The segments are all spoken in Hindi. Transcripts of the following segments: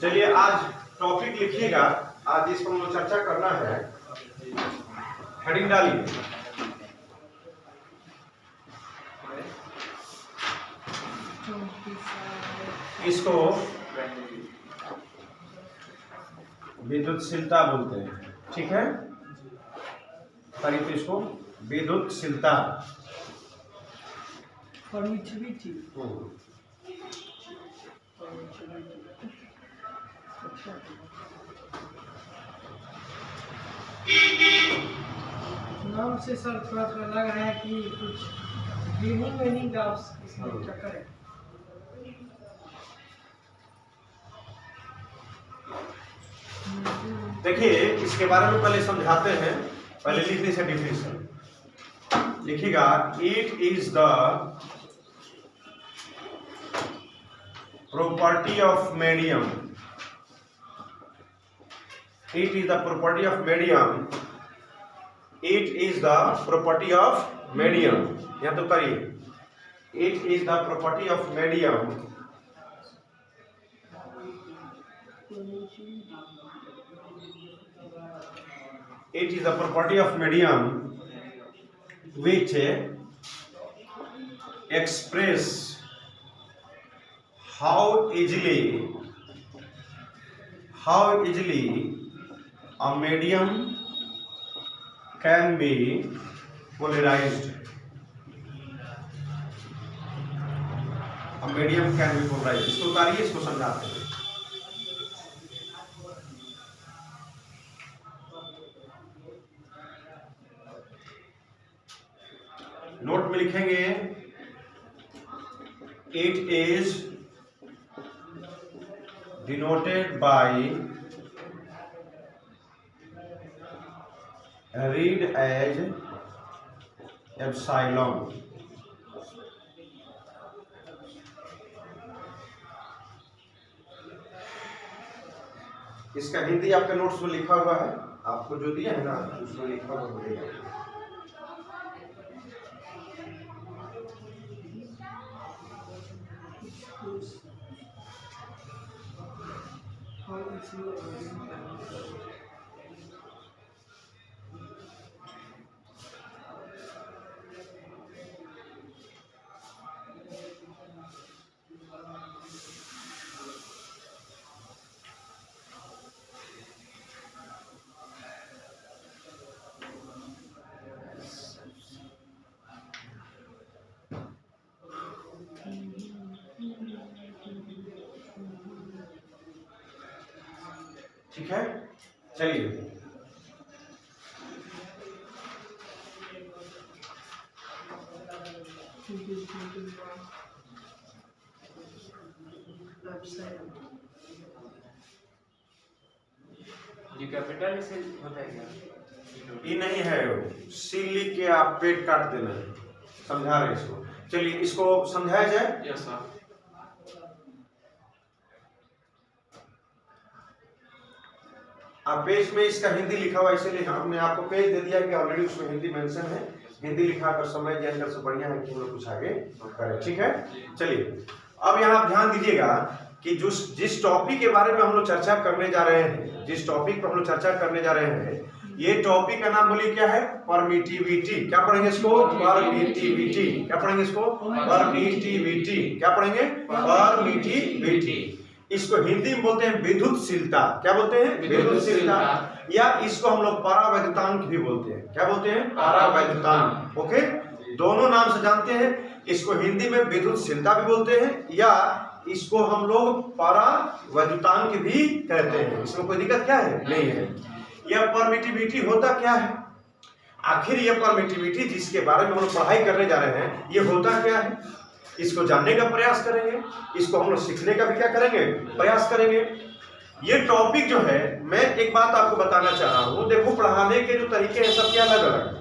चलिए आज टॉपिक लिखिएगा, आज इसको हम लोग चर्चा करना है। हेडिंग डालिए। इसको विद्युतशीलता बोलते हैं, ठीक है। तारीफ इसको विद्युतशीलता। नाम से सर थोड़ा थोड़ा लग रहा है कि कुछ मीनिंग का इसमें चक्कर है। देखिए इसके बारे में पहले समझाते हैं। पहले लिख लीजिए डिफिनेशन, लिखिएगा it is the property of medium. It is the property of medium. It is the property of medium. यहां तो करिए it is the property of medium it is the property of medium which express how easily a medium can be polarized. A medium can be polarized. इसको उतारिए, इसको समझाते हैं। नोट में लिखेंगे it is denoted by read as epsilon. इसका हिंदी आपके नोट्स में लिखा हुआ है, आपको जो दिया है ना उसमें लिखा हुआ है। ठीक है, चलिए ये कैपिटल से होता है क्या? ये नहीं है, सी लिख के आप पेट काट देना है। समझा रहे इसको। चलिए इसको समझाया जाए। Yes sir. आप पेज में इसका हिंदी लिखा हुआ, इसीलिए हमने आपको पेज दे दिया कि ऑलरेडी उसमें हिंदी मेंशन है। हिंदी लिखा कर समय ज्ञान कर से बढ़िया है कि हम लोग कुछ आगे करें, ठीक है। चलिए अब यहाँ आप ध्यान दीजिएगा कि जिस टॉपिक के बारे में हम लोग चर्चा करने जा रहे हैं, जिस टॉपिक पर हम लोग चर्चा करने जा रहे हैं, ये टॉपिक का नाम बोलिए क्या है? परमिटिविटी। क्या पढ़ेंगे इसको? परमिटिविटी। क्या पढ़ेंगे इसको? परमिटिविटी। क्या पढ़ेंगे? परमिटिविटी। इसको हिंदी में बोलते हैं विद्युतशीलता। क्या बोलते हैं? विद्युतशीलता। या इसको हम लोग परावैद्युतांक भी बोलते हैं। क्या बोलते हैं? परावैद्युतांक। ओके, दोनों नाम से जानते हैं। इसको हिंदी में विद्युतशीलता भी बोलते हैं या इसको हम लोग परावैद्युतांक भी कहते हैं। इसमें कोई दिक्कत क्या है? नहीं है। यह परमिटिविटी होता क्या है? आखिर यह परमिटिविटी जिसके बारे में हम लोग पढ़ाई करने जा रहे हैं, ये होता क्या है? इसको जानने का प्रयास करेंगे, इसको हम लोग सीखने का भी क्या करेंगे? प्रयास करेंगे। ये टॉपिक जो है, मैं एक बात आपको बताना चाह रहा हूँ। देखो पढ़ाने के जो तरीके हैं सबके अलग अलग।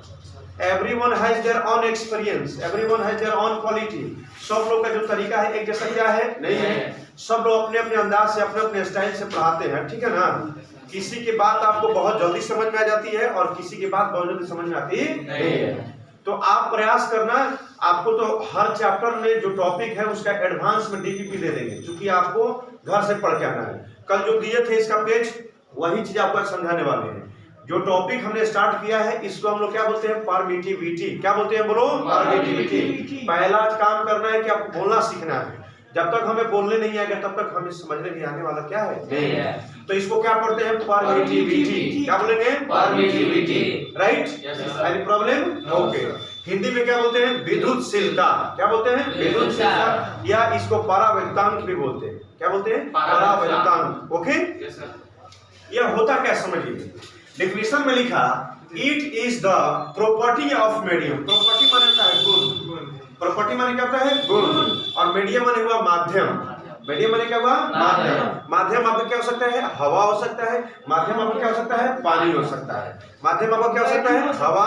Everyone has their own experience, everyone has their own quality. सब लोग का जो तरीका है एक जैसा क्या है? नहीं है। सब लोग अपने अपने अंदाज से, अपने अपने स्टाइल से पढ़ाते हैं, ठीक है ना। किसी की बात आपको बहुत जल्दी समझ में आ जाती है और किसी की बात बहुत जल्दी समझ में आती नहीं है। तो आप प्रयास करना, आपको तो हर चैप्टर में जो टॉपिक है उसका एडवांस में डीपीपी दे देंगे, क्योंकि आपको घर से पढ़ के आना है। कल जो दिए थे इसका पेज, वही चीज आपको समझाने वाले हैं। जो टॉपिक हमने स्टार्ट किया है इसको हम लोग क्या बोलते हैं, परमिटिविटी। क्या बोलते हैं, बोलो, परमिटिविटी। पहला काम करना है कि आपको बोलना सीखना है। जब तक हमें बोलने नहीं आएगा तब तक हमें समझने नहीं आने वाला क्या है, नहीं है। तो इसको क्या पढ़ते हैं, परमिटिविटी। क्या बोलेंगे, permittivity, right. Any problem? Okay. Hindi में क्या बोलते हैं, विद्युतशीलता। क्या बोलते हैं, विद्युतशीलता, या इसको परावैद्युतांक भी बोलते हैं। क्या बोलते हैं, परावैद्युतांक। ओके, यह होता क्या समझिए। डेफिनेशन में लिखा, it is the property of medium. Property माने होता है गुण, प्रॉपर्टी माने क्या होता है, गुण, और मीडियम माने हुआ माध्यम। मीडियम माने क्या हुआ, माध्यम। माध्यम आपका क्या हो सकता है, हवा हो सकता है। माध्यम आपका क्या हो सकता है, पानी हो सकता है। माध्यम आपका क्या हो सकता है, हवा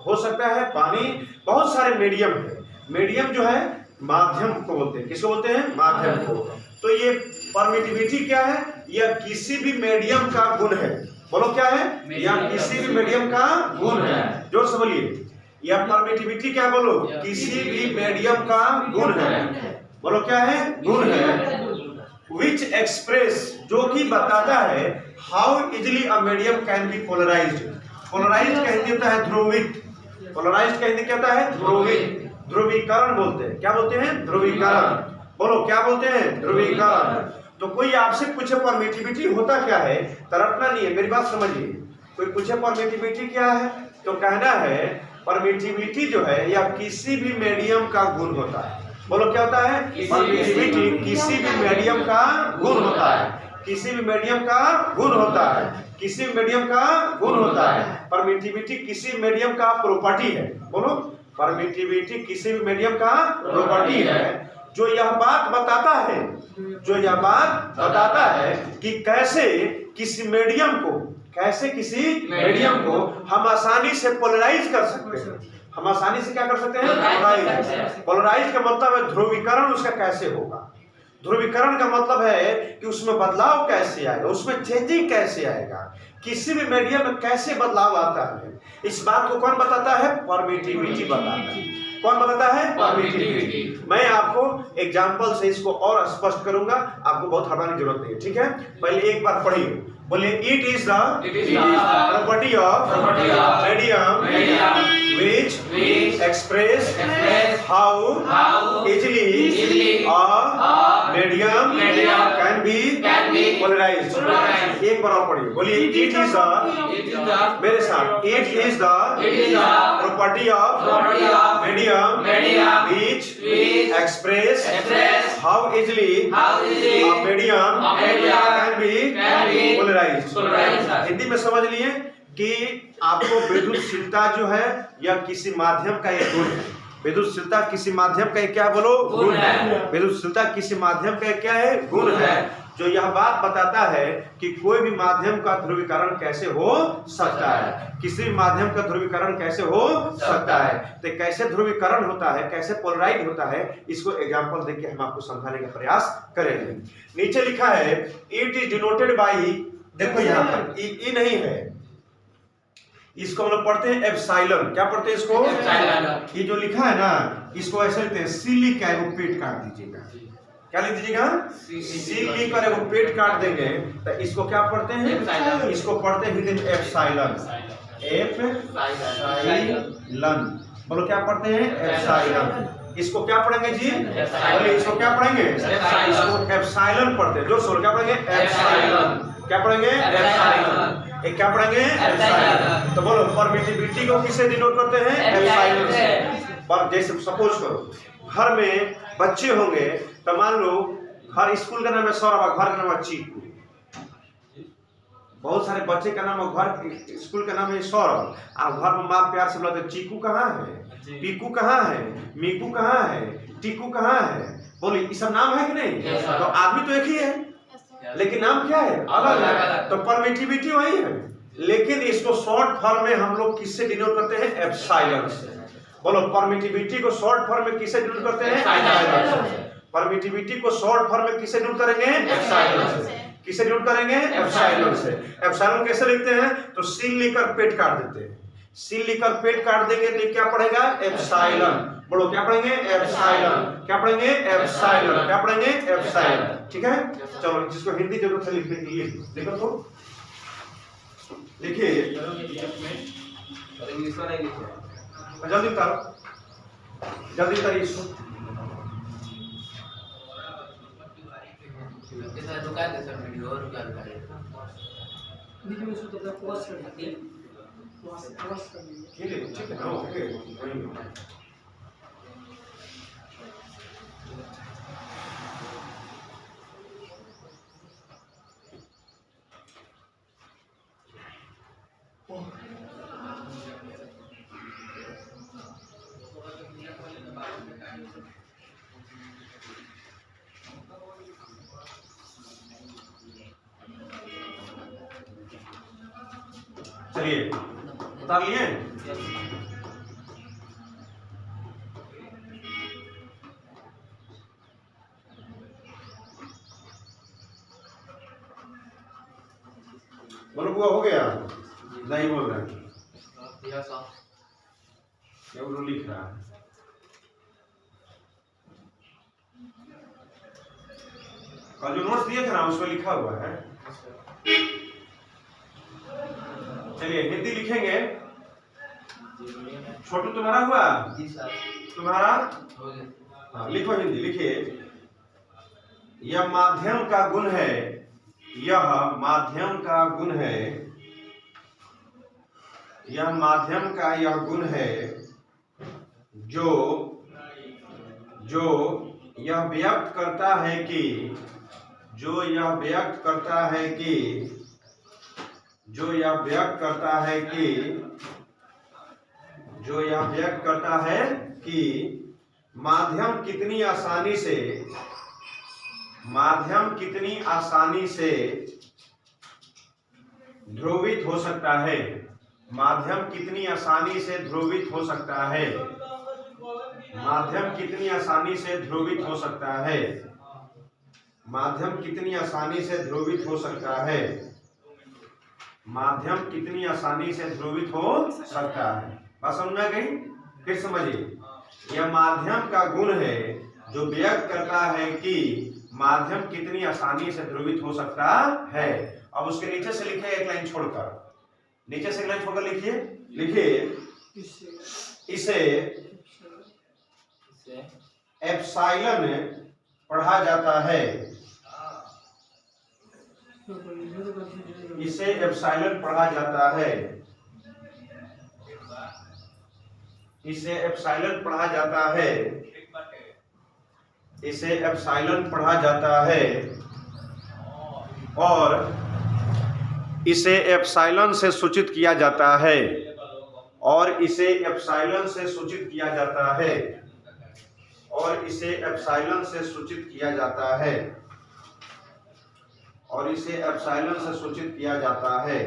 हो सकता है, पानी, बहुत सारे मीडियम है। मीडियम जो है माध्यम को बोलते हैं। किसको बोलते हैं, माध्यम को। तो ये परमिटिविटी क्या है, यह किसी भी मीडियम का गुण है। बोलो क्या है, यह किसी भी मीडियम का गुण है। जोर से बोलिए, यह परमिटिविटी क्या, बोलो, किसी भी मीडियम का गुण है। बोलो क्या है, गुण है। विच एक्सप्रेस, जो कि बताता है, how easily a medium can be polarised. Polarised का हिंदी होता है ध्रुवित। पोलराइज्ड का हिंदी क्या होता है, ध्रुवित। ध्रुवीकरण बोलते हैं। क्या बोलते हैं, ध्रुवीकरण। बोलो क्या बोलते हैं, ध्रुवीकरण। तो कोई आपसे पूछे परमिटिविटी होता क्या है, तड़पना नहीं है, मेरी बात समझिए। कोई पूछे परमिटिविटी क्या है, तो कहना है परमिटिविटी जो है या किसी भी मीडियम का गुण होता है। बोलो क्या होता है, परमिटिविटी किसी भी मीडियम का गुण होता है। किसी भी मीडियम का गुण होता है। किसी भी मीडियम का गुण होता है। परमिटिविटी किसी मीडियम का प्रॉपर्टी है। बोलो, परमिटिविटी किसी भी मीडियम का प्रॉपर्टी है, जो यह बात बताता है, जो यह बात बताता है कि कैसे किसी मीडियम को, कैसे किसी मीडियम को हम आसानी से पोलराइज कर सकते हैं। हम आसानी से क्या कर सकते हैं, पोलराइज। पोलराइज का मतलब है ध्रुवीकरण, उसका कैसे होगा। ध्रुवीकरण का मतलब है कि उसमें बदलाव कैसे आएगा, उसमें चेंजिंग कैसे आएगा, किसी भी मीडियम में कैसे बदलाव आता है। इस बात को कौन बताता है, परमिटिविटी बताता है। कौन बताता है, परमिटिविटी। मैं आपको एग्जांपल से इसको और स्पष्ट करूंगा, आपको बहुत हटाने की जरूरत नहीं है, ठीक है। पहले एक बार पढ़िए, बोलिए, it is the property of medium which express how easily a medium can be polarized। एक बार और पढ़िए, बोलिए, it is the, मेरे साथ, it is the property of medium which express how easily a medium can be polarized। Hindi में समझ लिए कि आपको विद्युतशीलता जो है या किसी माध्यम का एक गुण है। विद्युतशीलता किसी माध्यम का क्या, बोलो, गुण है। विद्युतशीलता किसी माध्यम का क्या है, गुण है, जो यह बात बताता है कि कोई भी माध्यम का ध्रुवीकरण कैसे हो सकता है। किसी भी माध्यम का ध्रुवीकरण कैसे हो सकता है। तो कैसे ध्रुवीकरण होता है, कैसे पोलराइज होता है, इसको एग्जांपल देके हम आपको समझाने का प्रयास करेंगे। नीचे लिखा है, इट इज डिनोटेड बाई, देखो यहाँ पर ई नहीं है, इसको हम लोग पढ़ते हैं एप्सिलॉन। क्या पढ़ते हैं इसको, एप्सिलॉन। ये जो लिखा है ना, इसको ऐसे लिखते हैं, सी लिख कर एगो पेट काट दीजिएगा। क्या लिख दीजिएगा, सी लिख कर एगो पेट काट देंगे, तो इसको क्या पढ़ते हैं, इसको पढ़ते हैं हिंदी में एप्सिलॉन। एप्सिलॉन, बोलो क्या पढ़ते हैं, एप्सिलॉन। इसको क्या पढ़ेंगे जी, बोलिए, इसको क्या पढ़ेंगे, इसको एप्सिलॉन पढ़ते हैं। जो सोल क्या पढ़ेंगे, एप्सिलॉन। क्या पढ़ेंगे, एप्सिलॉन। एक क्या पढ़ेंगे, एप्सिलॉन। तो बोलो, परमिटिविटी को किससे डिनोट करते हैं, एप्सिलॉन से। पर जैसे सपोज करो घर में बच्चे होंगे, तो मान लो घर, स्कूल का नाम है सौरभ, घर का नाम है चीकू। बहुत सारे बच्चे का नाम है, घर स्कूल का नाम है सौरभ। आप घर में माँ प्यार से बुलाते, चीकू कहाँ है, पीकू कहाँ है, मीकू कहाँ है, टीकू कहाँ है। बोलिए, ये सब नाम है कि नहीं। तो आदमी तो एक ही है, लेकिन नाम क्या है, अलग है। तो परमिटिविटी वही है, लेकिन इसको शॉर्ट फॉर्म में हम लोग किससे डिनोट करते हैं, एप्सिलॉन से। बोलो, परमिटिविटी को शॉर्ट फॉर्म में किससे डिनोट करते हैं, एप्सिलॉन से। परमिटिविटी को शॉर्ट फॉर्म में किससे डिनोट करेंगे, एप्सिलॉन से। किससे डिनोट करेंगे, एप्सिलॉन से। एप्सिलॉन कैसे लिखते हैं, तो सी लेकर पेट काट देते हैं। सी लिखकर पेट काट देंगे तो क्या पड़ेगा? एप्सिलॉन। बोलो क्या पढ़ेंगे? एप्सिलॉन। क्या पढ़ेंगे? एप्सिलॉन। क्या पढ़ेंगे? एप्सिलॉन। ठीक है, चलो जिसको हिंदी जरूरत है लिखने के लिए लिखो तो लिखिए, इंग्लिश में नहीं लिखे, जल्दी उतारो, जल्दी उतारिए इसको। कैसा दुकान है सर? वीडियो और दुकान का है। देखिए मैं उसको तो पॉज कर दिया, पॉज कर दिया। ये ले, ठीक है ना? ओके, वही। चलिए उतार लिए। बोलो बुआ हो गया? नहीं बोल रहे हैं, ये वो लिख रहा है। कल जो नोट्स दिए थे ना उसमें लिखा हुआ है। चलिए हिंदी लिखेंगे। छोटू तुम्हारा हुआ? जी सर। तुम्हारा? हो गया। हाँ, लिखो हिंदी लिखिए। यह माध्यम का गुण है, यह माध्यम का गुण है, यह माध्यम का यह गुण है जो यह व्यक्त करता है कि जो यह व्यक्त करता है कि जो यह व्यक्त करता है कि जो यह व्यक्त करता है कि माध्यम कितनी आसानी से ध्रुवित हो सकता है, माध्यम कितनी आसानी से ध्रुवित हो सकता है, माध्यम कितनी आसानी से ध्रुवित हो सकता है, माध्यम कितनी आसानी से ध्रुवित हो सकता है, माध्यम कितनी आसानी से ध्रुवित हो सकता है। बात समझ में आ गई? फिर समझिए। यह माध्यम का गुण है जो व्यक्त करता है कि माध्यम कितनी आसानी से ध्रुवित हो सकता है। अब उसके नीचे से लिखे एक लाइन छोड़कर, नीचे से एक लाइन छोड़कर लिखिए इसे एप्सिलॉन पढ़ा जाता है, इसे एप्सिलॉन पढ़ा जाता है, इसे एप्सिलॉन पढ़ा जाता है, इसे एप्सिलॉन पढ़ा जाता है और इसे एप्सिलॉन से सूचित किया जाता है, और इसे एप्सिलॉन से सूचित किया जाता है, और इसे एप्सिलॉन से सूचित किया जाता है, और इसे एप्सिलॉन से सूचित किया जाता है।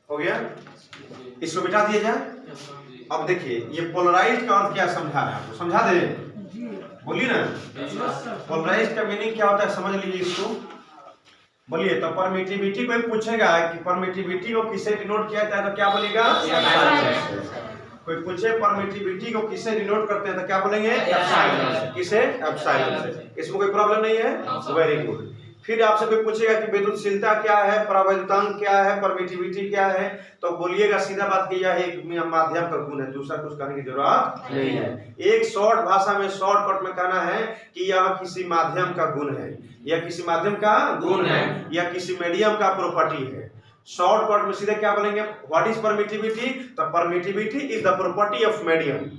हो गया? इसको बिठा दिया जाए। अब देखिए ये पोलराइज्ड का अर्थ क्या समझा रहे हैं आपको, समझा दे? बोलिए ना। पोलराइज्ड का मीनिंग क्या होता है समझ लीजिए इसको। बोलिए तो परमिटिविटी कोई पूछेगा कि परमिटिविटी को किससे डिनोट किया जाता है तो क्या बोलेगा? कोई पूछे परमिटिविटी को किससे डिनोट करते हैं तो क्या बोलेंगे? एप्सिलॉन से। किसे? एप्सिलॉन से। इसमें कोई प्रॉब्लम नहीं है? Very good. फिर आपसे कोई पूछेगा कि विद्युतशीलता क्या है, परावैद्युतांक क्या है, परमिटिविटी क्या है, तो बोलिएगा सीधा बात कि यह एक माध्यम का गुण है, दूसरा कुछ करने की जरूरत नहीं है। एक शॉर्ट भाषा में शॉर्टकट में कहना है कि यह किसी माध्यम का गुण है, यह किसी माध्यम का गुण है, यह किसी मीडियम का प्रॉपर्टी है। शॉर्टकट में सीधे क्या बोलेंगे? What is permittivity? तो permittivity is the property of medium.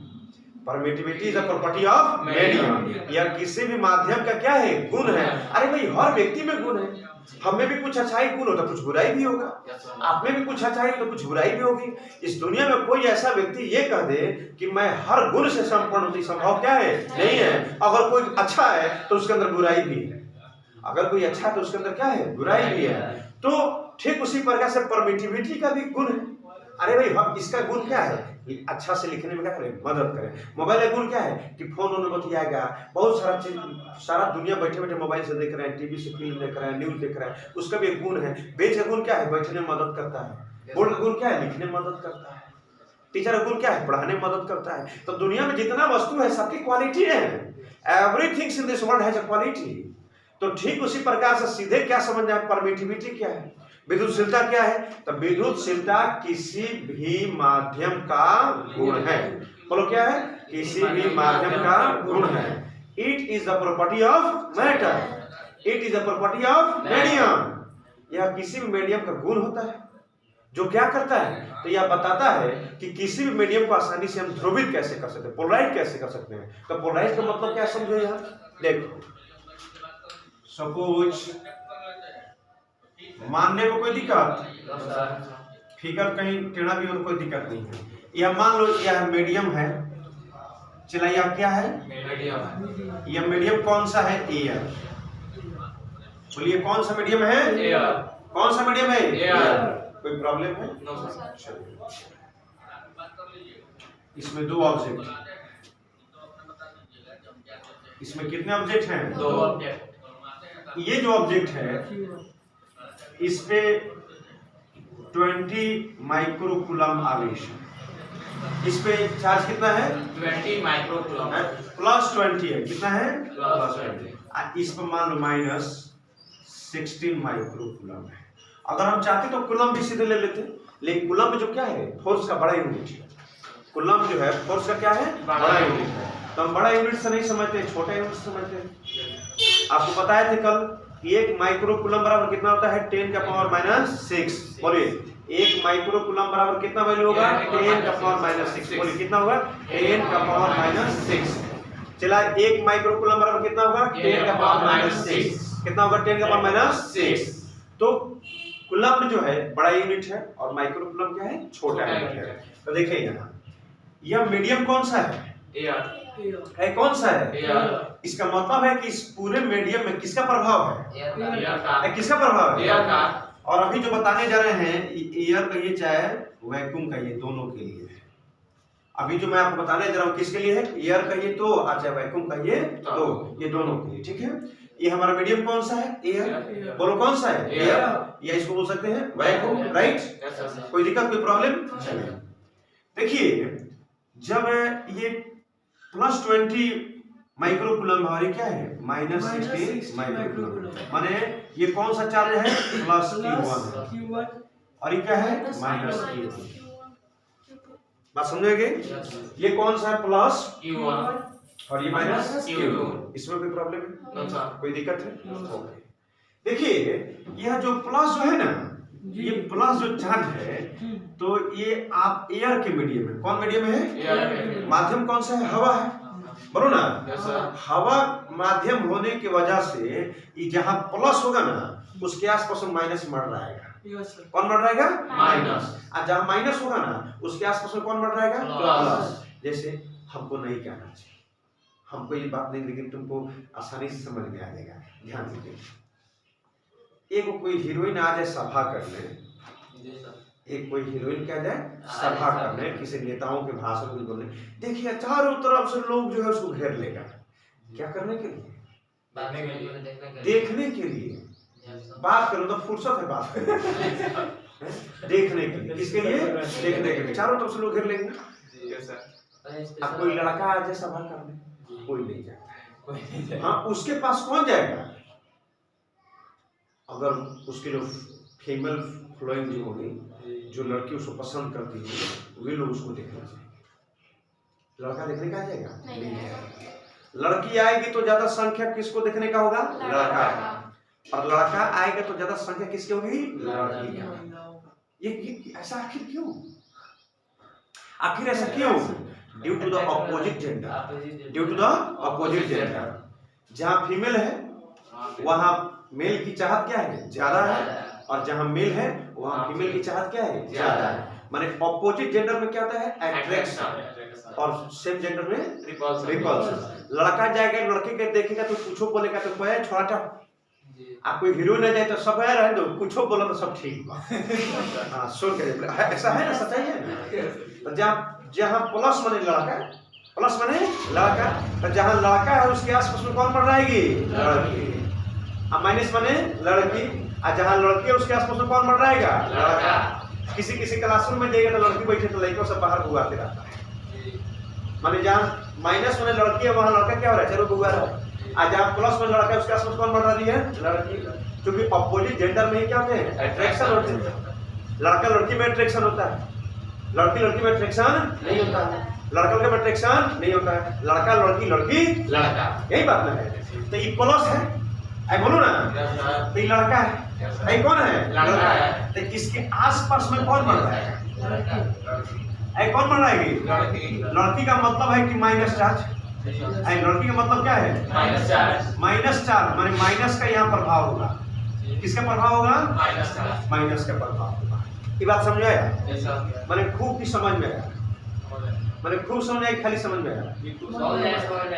Permittivity is the property of medium. यह किसी भी माध्यम का क्या है? गुण है। अरे भाई हर व्यक्ति में गुण है, हम में भी कुछ अच्छाई गुण हो तो कुछ बुराई भी होगा, आप में भी कुछ अच्छाई तो कुछ बुराई भी होगी। इस दुनिया में कोई ऐसा व्यक्ति ये कह दे कि मैं हर गुण से संपन्न हूं, संभव क्या है? नहीं है। अगर कोई अच्छा है तो उसके अंदर बुराई भी है, अगर कोई अच्छा है तो उसके अंदर क्या है? बुराई भी है। तो ठीक उसी प्रकार से परमिटिविटी का भी गुण है। अरे भाई हम इसका गुण क्या है, अच्छा से लिखने में क्या करें, मदद करें। मोबाइल का गुण क्या है कि फोन उन्हें बतियाएगा, बहुत सारा चीज, सारा दुनिया बैठे बैठे मोबाइल से देख रहे हैं, टीवी से फिल्म देख रहे हैं, न्यूज देख रहे हैं, उसका भी एक गुण है। बेंच का गुण क्या है, बैठने में मदद करता है। बोर्ड का गुण क्या है, लिखने में मदद करता है। टीचर का गुण क्या है, पढ़ाने में मदद करता है। तो दुनिया में जितना वस्तु है सबकी क्वालिटी है। Everything in this world has a quality. तो ठीक उसी प्रकार से सीधे क्या समझना है, परमिटिविटी क्या है, विद्युतशीलता क्या है। तो विद्युतशीलता किसी भी माध्यम का गुण है। बोलो क्या है, किसी भी माध्यम का गुण है। It is the property of matter, it is the property of medium. यह किसी भी मीडियम का गुण होता है जो क्या करता है, तो यह बताता है कि किसी भी मीडियम को आसानी से हम ध्रुवित कैसे कर सकते हैं, पोलराइज कैसे कर सकते हैं। तो पोलराइज का मतलब क्या समझो यहाँ, देखो सपोज मानने में कोई दिक्कत, फिगर कहीं टेढ़ा भी हो तो कोई दिक्कत नहीं है। यह मान लो यह मीडियम है, चला यह क्या है, यह मीडियम कौन सा है, एयर। बोलिए कौन सा मीडियम है, एयर। कौन सा मीडियम है, एयर। कोई प्रॉब्लम है, इसमें दो ऑब्जेक्ट, इसमें कितने ऑब्जेक्ट हैं, दो ऑब्जेक्ट। ये जो ऑब्जेक्ट है इस पे 20 माइक्रोकूलम आवेश है। इस पे चार्ज कितना है, 20 माइक्रोकूलम है, प्लस 20 है, कितना है, प्लस 20। इस पर मान लो माइनस 16 माइक्रोकूलम है। अगर हम चाहते तो कूलम भी सीधे ले लेते, लेकिन कूलम में जो क्या है, फोर्स का बड़ा यूनिट है। कूलम जो है फोर्स का क्या है, बड़ा यूनिट है। तो हम बड़ा यूनिट से नहीं समझते, छोटा यूनिट से समझते हैं। आपको बताया थे कल, एक माइक्रोकूलम बराबर कितना होता है, 10 का पावर -6। बोलिए एक माइक्रोकूलम बराबर कितना वैल्यू होगा, 10 का पावर -6। बोलिए कितना होगा, 10 का पावर -6। चला एक माइक्रोकूलम बराबर कितना होगा, 10 का पावर -6। कितना होगा, 10 का पावर -6। तो कूलम जो है बड़ा यूनिट है और माइक्रोकूलम क्या है, छोटा यूनिट है। तो देखिए यहाँ यह मीडियम कौन सा है, एयर है। कौन सा है, एयर। इसका मतलब है कि इस पूरे मीडियम में किसका प्रभाव है, एयर का। किसका प्रभाव है, एयर का। और अभी जो बताने जा रहे हैं एयर कहिए चाहे वैक्यूम कहिए, दोनों के लिए है। अभी जो मैं आपको बताने जा रहा हूँ किसके लिए है, एयर कहिए तो चाहे वैक्यूम कहिए तो, ये दोनों के लिए, ठीक है। ये हमारा मीडियम कौन सा है, एयर। बोलो कौन सा है, एयर। या इसको बोल सकते हैं वैक्यूम, राइट। कोई दिक्कत, कोई प्रॉब्लम। देखिए जब ये +20 माइक्रोकूलम और ये क्या है, -16 माइक्रोकूलम, माने ये कौन सा चार्ज है, +Q1 और ये क्या है, -Q2। बात समझोगे, ये कौन सा है, +Q1 और ये -Q2। इसमें कोई प्रॉब्लम है, कोई दिक्कत है। देखिए यह जो प्लस जो है ना, ये प्लस जो चार्ज है, तो ये आप एयर के मीडियम में, कौन मीडियम है, एयर। माध्यम कौन सा है, हवा है, बोलो ना। हवा माध्यम होने की वजह से ये जहां प्लस होगा ना उसके आसपास में माइनस मर रहेगा। कौन मर रहेगा, माइनस। और जहां माइनस होगा ना उसके आसपास में कौन मर रहेगा, प्लस। जैसे हमको नहीं कहना चाहिए, हमको ये बात नहीं, लेकिन तुमको आसानी से समझ में आ जाएगा। ध्यान दीजिए, एक कोई हीरोइन आ जाए सभा करने, एक कोई हीरोइन क्या जाए सभा करने, किसी नेताओं के भाषण में बोलने, देखिए चारों तरफ से लोग जो है उसको घेर लेगा। क्या करने के लिए, देखने के लिए। बात करो तो फुर्सत है बात देखने के लिए, किसके लिए, देखने के लिए। चारों तरफ से लोग घेर लेंगे। अब कोई लड़का आ जाए सभा करने, कोई नहीं जाता। हाँ, उसके पास कौन जाएगा, अगर उसके जो फीमेल फ्लोइंग जो होगी, जो लड़की उसको पसंद करती है, वे लोग उसको देखना चाहिए। लड़का देखने का जाएगा, नहीं जाएगा। लड़की आएगी तो ज्यादा संख्या किसको देखने का होगा, लड़का। और लड़का आएगा तो ज्यादा संख्या किसकी होगी, लड़की का। ये ऐसा आखिर क्यों, आखिर ऐसा क्यों, due to the opposite gender, due to the opposite gender. जहां फीमेल है वहां मेल की चाहत क्या है, ज्यादा है, और जहां मेल है वहां फीमेल की चाहत क्या है, ज्यादा है। माने अपोजिट जेंडर में क्या होता है, अट्रैक्शन, और सेम जेंडर में रिपल्शन। लड़का जाएगा लड़के के देखेगा तो कुछ बोलेगा तो कोई छोटा आप कोई हीरो न जाए तो सब है रहे दो, कुछ बोला तो सब ठीक बा। हाँ सुन के ऐसा है ना, सच्चाई है ना। तो जहाँ प्लस माने लड़का, प्लस माने लड़का, तो जहाँ लड़का है उसके आसपास में कौन पड़ रहेगी? लड़की। अब माइनस माने लड़की, और जहाँ लड़की है उसके आसपास में कौन पड़ रहेगा? लड़का। किसी क्लासरूम में जाएगा तो लड़की बैठे तो लड़कों सब बाहर बुआते रहता है। माने जहाँ माइनस में लड़की है वहाँ लड़का क्या हो रहा है? चलो बुआ रहा है। आज जहाँ प्लस में लड़का है उसके आसपास कौन बढ़ रही है? लड़की। क्योंकि अपोजिट जेंडर में क्या होते हैं? अट्रैक्शन होते हैं। लड़का लड़की में अट्रैक्शन होता है, लड़की लड़की में अट्रैक्शन नहीं होता है, लड़का लड़के में अट्रैक्शन नहीं होता है, लड़का लड़की लड़की लड़का, यही बात ना है। तो ये प्लस है, आई बोलो ना, तो ये लड़का है, ये कौन है? लड़का है। तो इसके आसपास में कौन बढ़ रहा है? लड़की। कौन बढ़ रहेगी? लड़की। लड़की का मतलब है कि माइनस चार्ज, लड़की का मतलब क्या है? Minus charge. माइनस चार्ज माने माइनस का यहाँ प्रभाव होगा। किसका प्रभाव होगा? माइनस का प्रभाव होगा। ये बात समझ आया? माने खूब की समझ में आया, माने खूब समझ आया, खाली समझ में आया?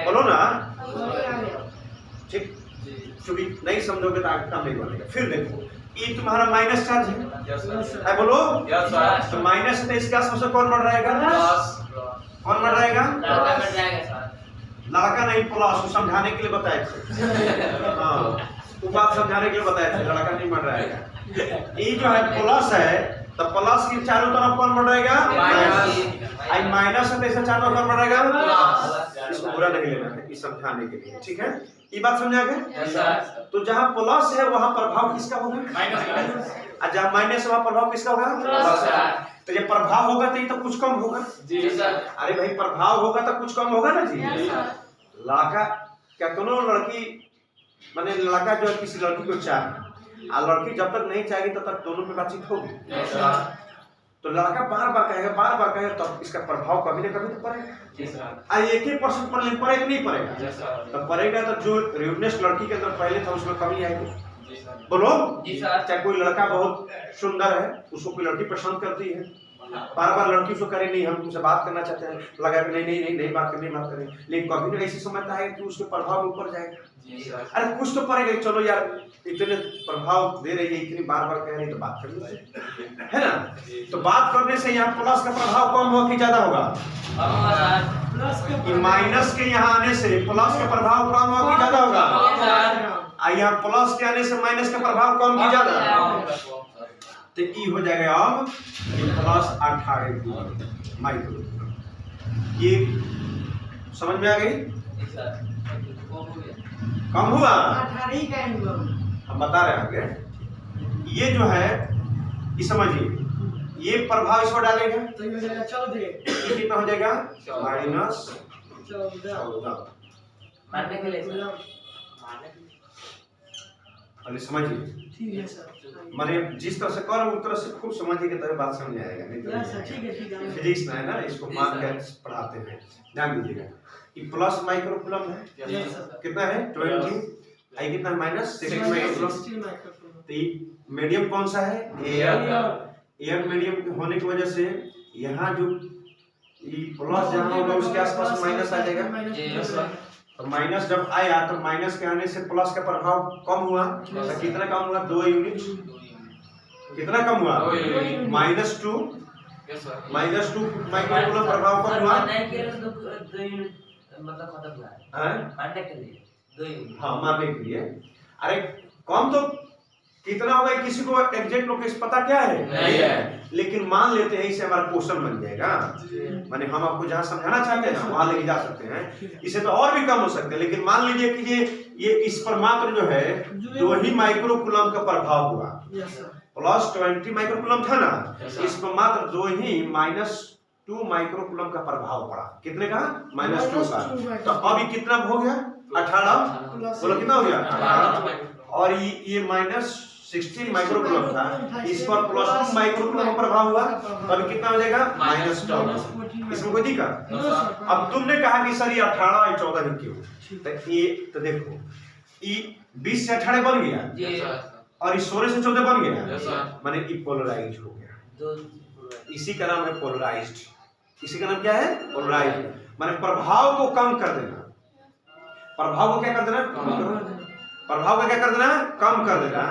बोलो ना, ठीक। क्योंकि नहीं समझोगे तो आगे काम नहीं बनेगा। फिर देखो, ये तुम्हारा माइनस चार्ज है, बोलो। तो माइनस है तो इसके आसपास कौन बढ़ रहेगा? कौन बढ़ रहेगा? लड़का नहीं, प्लस। समझाने के लिए बताए थे। हाँ, वो बात समझाने के लिए बताए थे, लड़का नहीं बढ़ रहेगा। ये जो है प्लस है, तो प्लस के चारों तरफ कौन बढ़ रहेगा? आई माइनस है तो इसके चारों तरफ बढ़ रहेगा। इसको बुरा नहीं लेना है, इस समझाने के लिए, ठीक है? ये बात समझा गया? तो जहाँ प्लस है वहाँ प्रभाव किसका होगा? और जहाँ माइनस है वहाँ प्रभाव किसका होगा? तो ये प्रभाव होगा तो ये तो कुछ कम होगा। अरे भाई, प्रभाव होगा तो कुछ कम होगा ना जी। लड़का क्या दोनों लड़की माने लड़का जो है किसी लड़की को चाहे, और लड़की जब तक नहीं चाहेगी तब तक दोनों में बातचीत होगी। तो लड़का बार बार कहेगा तब इसका प्रभाव कभी ना कभी तो पड़ेगा। और 1% पड़ेगा नहीं पड़ेगा? तो पड़ेगा तो जो रेवनेस लड़की के अंदर पहले था उसमें कमी आएगी। बोलो। चाहे कोई लड़का बहुत सुंदर है, उसको कोई लड़की पसंद करती है, बार बार लड़की उसको करे नहीं हम तुमसे बात करना चाहते हैं, लगा कि नहीं बात करनी, लेकिन कभी ना ऐसी समझता है कि उसके प्रभाव में ऊपर जाएगा। अरे कुछ तो पड़ेगा, चलो यार इतने प्रभाव दे रही है, इतनी बार बार कह रही तो बात कर लेते है ना। तो बात करने से यहाँ प्लस का प्रभाव कम होगा कि ज्यादा होगा? माइनस के यहाँ आने से प्लस का प्रभाव कम होगा कि ज्यादा होगा? यहाँ प्लस के आने से माइनस का प्रभाव कम की ज्यादा? तो ई हो जाएगा अब प्लस 18 माइक्रो। ये समझ में आ गई? कम हुआ? हम बता रहे हैं आगे। ये जो है ये समझिए, ये प्रभाव इसको डालेगा तो ये कितना हो जाएगा? -14। मारने के लिए अरे समझिए, माने जिस तरह से कर उस तरह से खूब समझिए तो बात समझ आएगा। नहीं तो फिजिक्स में है ना, इसको मान के पढ़ाते हैं, ध्यान दीजिएगा। ये प्लस माइक्रोकूलम है, कितना है? 20। आई कितना? -6 माइक्रोकूलम। तो ये मीडियम कौन सा है? एयर मीडियम होने की वजह से यहाँ जो ये प्लस जहाँ होगा उसके आसपास माइनस आ जाएगा। तो माइनस जब आया तो माइनस के आने से प्लस का प्रभाव कम हुआ। तो कितना कम हुआ? 2 यूनिट। कितना कम हुआ? -2 माइक्रोकूलम प्रभाव कम हुआ। मतलब खत्म हुआ है मारने के लिए 2 यूनिट। हाँ, मारने के लिए। अरे कम तो कितना होगा किसी को एग्जैक्ट लोकेशन पता क्या है? नहीं है, लेकिन मान लेते हैं इसे हमारा क्वेश्चन बन जाएगा। माने हम आपको जहाँ समझाना चाहते हैं ना वहां लेके जा सकते हैं। इसे तो और भी कम हो सकते हैं, लेकिन मान लीजिए कि ये इस पर मात्र जो है 2 ही माइक्रोकूलम का प्रभाव हुआ। प्लस 20 माइक्रोकूलम था ना, इस पर मात्र 2 ही -2 माइक्रोकूलम का प्रभाव पड़ा। कितने का? -2 का। तो अभी कितना हो गया? 18। बोलो कितना हो गया? 18। और ये -16 माइक्रोकूलम था, इस पर +2 माइक्रोकूलम प्रभाव हुआ, तो अभी कितना हो जाएगा? -14। इसमें कोई दिक्कत? अब तुमने कहा कि सर ये 18 और 14 ही क्यों? तो ये तो देखो, ये 20 से 18 बन गया और ये 16 से 14 बन गया, माने ये पोलराइज हो गया। इसी का नाम है पोलराइज्ड। इसी का नाम क्या है? पोलराइज्ड। माने प्रभाव को कम कर देना। प्रभाव को क्या कर देना? प्रभाव का क्या कर देना है, कम कर देना।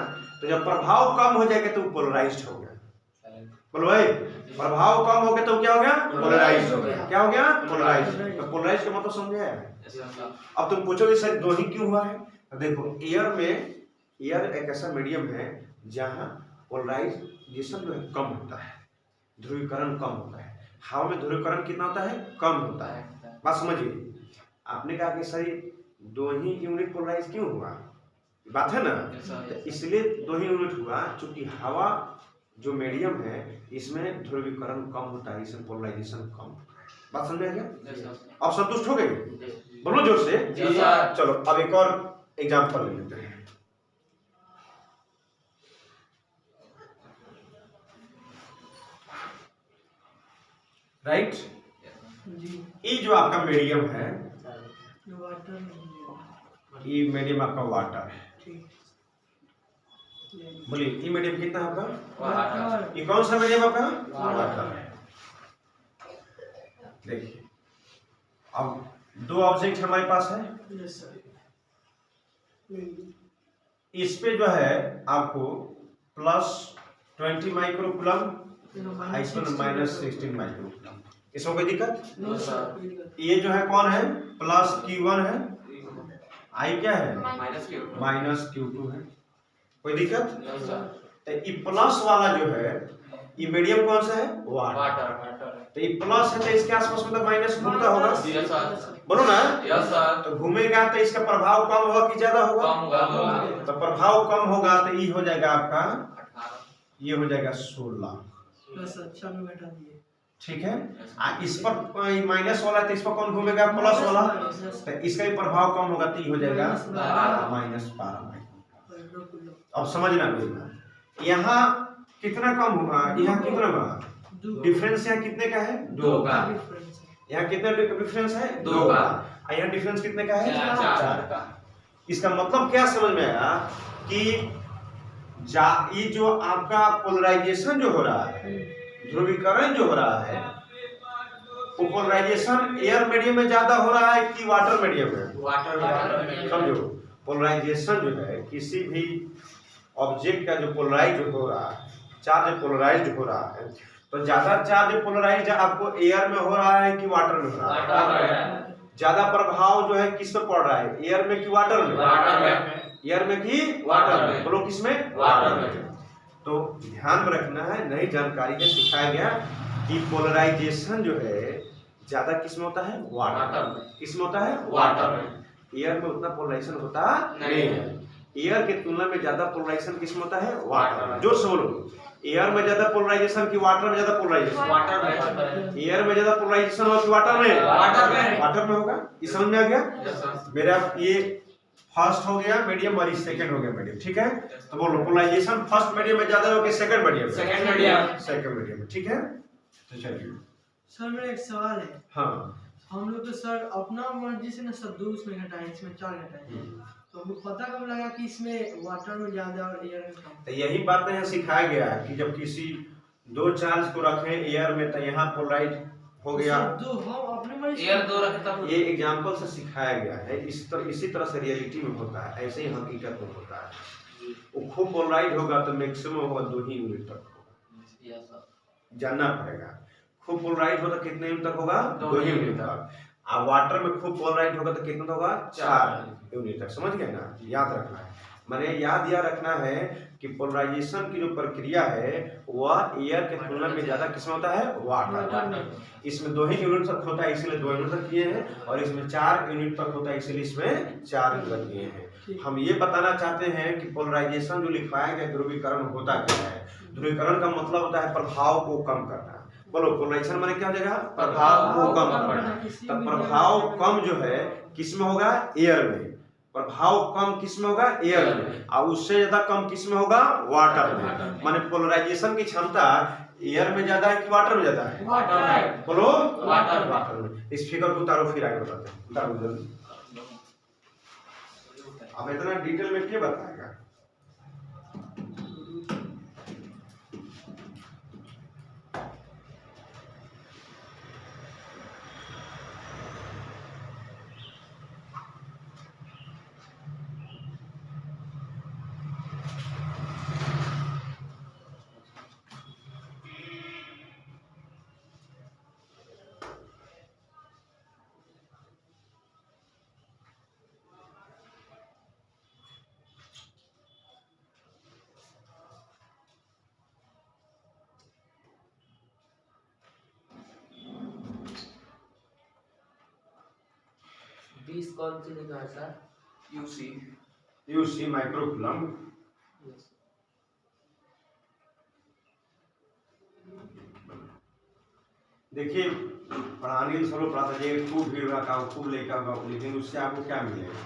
तो जब प्रभाव कम हो जाएगा तो पोलराइज्ड हो गया। बोलो भाई, प्रभाव कम हो गया तो क्या हो गया, पोलराइज्ड हो गया। क्या हो गया, पोलराइज्ड। तो पोलराइज्ड का मतलब समझे। अब तुम पूछोगे सर दो ही क्यों हुआ है। तो देखो एयर में, एयर एक ऐसा मीडियम है जहां पोलराइजेशन जो है कम होता है, ध्रुवीकरण कम होता है। हवा में ध्रुवीकरण कितना होता है, कम होता है। बात समझिए। आपने कहा कि सर दो ही यूनिट पोलराइज क्यों हुआ, बात है ना। तो इसलिए दो ही यूनिट हुआ क्योंकि हवा जो मीडियम है इसमें ध्रुवीकरण कम होता है, इसमें पोलराइजेशन कम होता है। बात समझ आ गया। अब संतुष्ट हो गए, बोलो जोर से। चलो अब एक और एग्जांपल ले लेते हैं। राइट, ये जो आपका मीडियम है, ये मीडियम आपका वाटर है। बोलिए ये मीडियम कितना है आपका, ये कौन सा मीडियम आपका, वाटर है। देखिए अब दो ऑब्जेक्ट हमारे पास है, इस पे जो है आपको +20 माइक्रोकूलम, इसमें -16 माइक्रोकूलम। इसमें कोई दिक्कत। ये जो है कौन है, +Q1 है, आई क्या है, -Q2 है। कोई दिक्कत। तो ये प्लस वाला जो है ये मीडियम कौन सा है, वाटर। तो ये प्लस है तो इसके आसपास मतलब माइनस घूमता होगा, बोलो ना। तो घूमेगा तो इसका प्रभाव कम होगा कि ज्यादा होगा, तो प्रभाव कम होगा तो ये हो जाएगा आपका, ये हो जाएगा 16। ठीक है। इस पर माइनस वाला तो इस पर कौन घूमेगा, प्लस वाला। तो इसका भी प्रभाव कम होगा तो ये हो जाएगा -12। अब समझना मेरी, यहाँ कितना कम होगा, यहाँ कितना होगा, डिफरेंस यहाँ कितने का है, 2 का। यहाँ कितना डिफरेंस है, 2 का। यहाँ डिफरेंस कितने का है, 4 का। इसका मतलब क्या समझ में आया कि ये जो आपका पोलराइजेशन जो हो रहा है, ध्रुवीकरण जो हो रहा है, वो पोलराइजेशन एयर मीडियम में ज्यादा हो रहा है कि वाटर मीडियम में, वाटर। समझो पोलराइजेशन जो है किसी भी ऑब्जेक्ट का जो पोलराइज हो रहा है, चार्ज पोलराइज्ड हो रहा है, तो ज्यादा चार्ज पोलराइज आपको एयर में हो रहा है कि वाटर में हो रहा है। ज्यादा प्रभाव जो है किस पे पड़ रहा है, एयर में कि वाटर में, एयर में कि वाटर में, बोलो किसमें, वाटर में। तो ध्यान में रखना है, नई जानकारी में सिखाया गया कि पोलराइजेशन जो है ज्यादा किसमें होता है, वाटर में। किसमें होता है, वाटर में। एयर में उतना पोलराइजेशन होता नहीं है। एयर के तुलना में ज्यादा पोलराइजेशन किसमें होता है, वाटर में। जोर से बोलो, एयर में ज्यादा पोलराइजेशन कि वाटर में ज्यादा पोलराइजेशन, वाटर में। एयर में ज्यादा पोलराइजेशन हो कि वाटर में, वाटर में होगा। ये समझ में आ गया मेरा। ये फर्स्ट हो गया मीडियम और सेकंड हो गया मीडियम। ठीक है, तो बोलो पोलराइजेशन फर्स्ट मीडियम में ज्यादा हो कि सेकंड मीडियम, सेकंड मीडियम। ठीक है, तो चलिए सर मेरा एक सवाल है। हाँ, हम लोग तो सर अपना मर्जी से ना सब 2 उसमें घटाएं, इसमें 4 घटाएं, तो हमको पता कब लगा कि इसमें वाटर में ज्यादा और एयर में कम। तो यही बात यहाँ सिखाया गया है कि जब किसी दो चार्ज को रखें एयर में तो यहाँ पोलराइज हो गया, दो हम अपने मर्जी एयर 2 रखता हूं। ये एग्जांपल से सिखाया गया है। इसी तरह से रियलिटी में होता है, ऐसे ही हकीकत में होता है। वो खूब पोलराइज होगा तो मैक्सिमम होगा 2 ही यूनिट तक होगा, जानना पड़ेगा। खूब पोलराइज होगा तो कितने यूनिट तक होगा, 2 ही यूनिट तक। अब वाटर में खूब पोलराइज होगा तो कितना होगा, 4 यूनिट तक। समझ गए ना, याद रखना है। मैंने याद यह रखना है कि पोलराइजेशन की जो प्रक्रिया है वह एयर के तुलना में ज्यादा किसमें होता है, वाटर। इसमें 2 ही यूनिट तक होता है इसलिए 2 यूनिट तक किए हैं, और इसमें 4 यूनिट तक होता है इसलिए इसमें 4 यूनिट किए हैं। हम ये बताना चाहते हैं कि पोलराइजेशन जो लिखवाया गया ध्रुवीकरण होता क्या है। ध्रुवीकरण का मतलब होता है प्रभाव को कम करना। बोलो पोलराइजेशन माने क्या हो जाएगा, प्रभाव को कम करना। तो प्रभाव कम जो है किसमें होगा, एयर में। प्रभाव कम किसमें होगा, एयर में। और उससे ज्यादा कम किसमें होगा, वाटर में। माने पोलराइजेशन की क्षमता एयर में ज्यादा है कि वाटर में ज्यादा है, वाटर में। बोलो वाटर में। इस फिगर को उतारो, फिर आगे बताते हैं। उतारो जल्दी। अब इतना डिटेल में क्या बताएगा। बीस कौन सी लिखा है सर? UC microcoulomb. देखिए पढ़ाने के सब लोग पढ़ाता है खूब भीड़ रखा खूब लेकर, लेकिन उससे आपको क्या मिलेगा?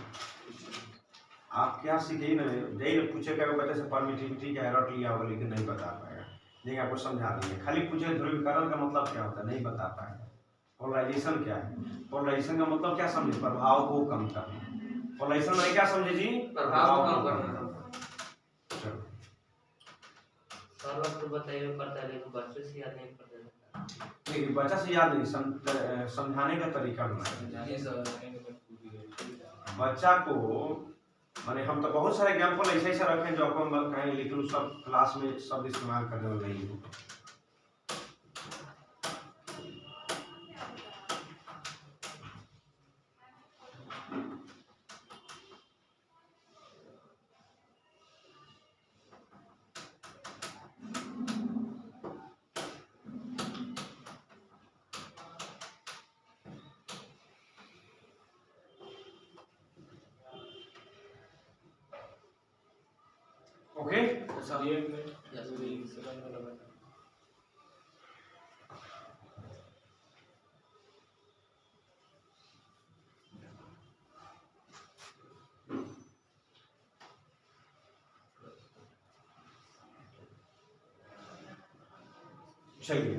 आप क्या सीखे ना, यही ना पूछे क्या बच्चे से परमिटिविटी का एरर लिया होगा लेकिन नहीं बता पाएगा, लेकिन आपको समझा देंगे। खाली पूछे ध्रुवीकरण का मतलब क्या होता है नहीं बता पाएगा। पोलराइजेशन क्या है? पोलराइजेशन का मतलब क्या समझे? प्रभाव को कम करना। पोलराइजेशन में क्या समझे जी? प्रभाव को कम करना। चलो सर लोग तो बताइए पढ़ता है लेकिन बच्चे से याद नहीं पड़ता। नहीं बच्चा से याद नहीं, समझाने का तरीका बनाए बच्चा को। माने हम तो बहुत सारे एग्जाम्पल ऐसे ऐसे रखे हैं जो आपको हम कहें, लेकिन उस सब क्लास में शब्द इस्तेमाल करने वाले नहीं है। ओके चलिए